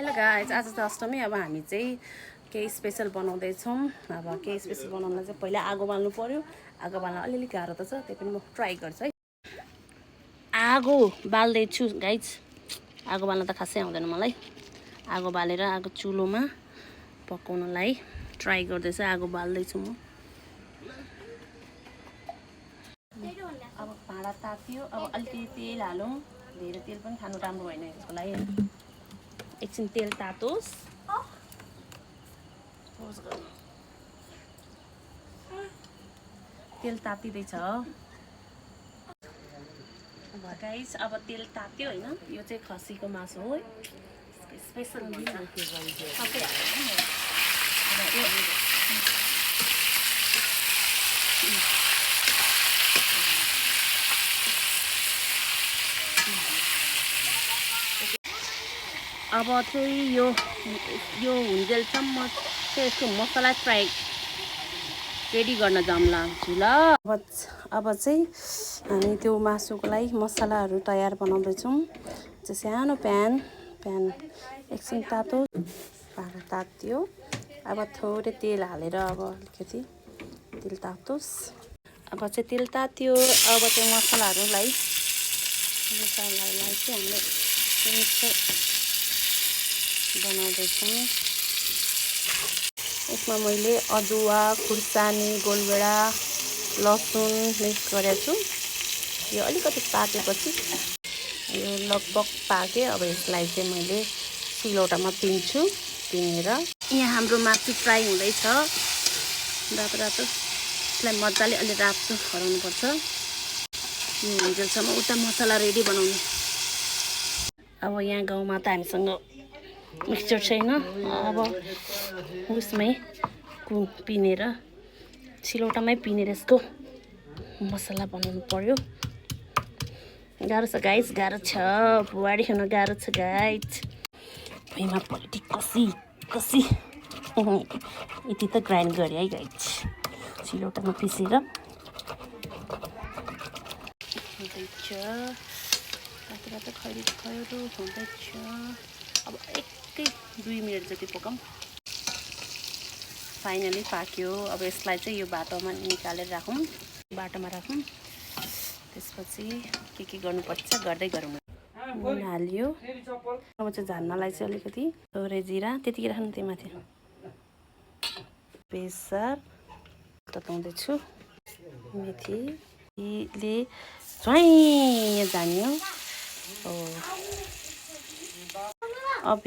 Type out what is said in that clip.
Hello guys, आज त अष्टमी। अब हामी चाहिँ केही स्पेसल बनाउँदै छौँ। अब केही स्पेसल बनाउनलाई चाहिँ पहिला आगो बाल्नु पर्यो। आगो बाल्न अलिअलि गाह्रो त छ, त्यही पनि म ट्राई गर्छु है। आगो बाल्दैछु गाइज। आगो बाल्न त खासै आउँदैन मलाई। आगो बालेर आगो चुलोमा पकाउनलाई ट्राई गर्दैछु। आगो बाल्दैछु म। अब भाँडा तातियो। अब अलिकति तेल हालौँ। धेरै तेल पनि खानु राम्रो होइन यसको लागि। एकछिन तेल तातोस्। तेल तातिँदैछ। गाइस, अब तेल तात्यो होइन। यो चाहिँ खसीको मासु हो। स्पेसल अब चाहिँ यो हुन्जेलसम्म चाहिँ यसको मसला फ्राई रेडी गर्न जाम लाग्छु ल। अब चाहिँ हामी त्यो मासुको लागि मसलाहरू तयार बनाउँदैछौँ। चाहिँ सानो प्यान एकछिन तातो, भाँडा तात्यो। अब थोरै तेल हालेर अब अलिकति तेल तातोस्। अब चाहिँ तेल तात्यो। अब चाहिँ मसलाहरूलाई चाहिँ हामीले बनाउँदैछौँ। यसमा मैले अदुवा, खुर्सानी, गोलभेडा, लसुन मिक्स गरेको छु। यो अलिकति पाकेपछि यो लगभग पाके। अब यसलाई चाहिँ मैले सिलौटामा पिन्छु। पिनेर यहाँ हाम्रो मासु फ्राई हुँदैछ। रातो यसलाई मजाले अलि रातो खराउनुपर्छ। यो हुन्जेलसम्म उता मसला रेडी बनाउनु। अब यहाँ गाउँमा त हामीसँग मिक्सचर छैन। अब उसमै पिनेर सिलौटामै पिनेर यसको मसला बनाउनु पर्यो। गाह्रो छ गाइस, गाह्रो छ। बुहारी हुन गाह्रो छ गाइस। भुइँमा पलिटिक कसी यति त ग्राइन्ड गरेँ है गाइस। सिलौटामा पिसेर हुँदैछ। रातो खैरो हुँदैछ। अब 1-2 मिनट जति पकाऊँ। फाइनली पाक्यो। अब यसलाई चाहिँ यो बाटोमा निकालेर राखौँ। बाटोमा राखौँ। त्यसपछि के गर्नुपर्छ गर्दै गरौँ। नुन हाल्यो। अब चाहिँ झान्नलाई चाहिँ अलिकति थोरै जिरा त्यतिकै राख्नु। त्यो माथि बेसार तताउँदैछु। मेथीले स्वाइँ झान्यो। अब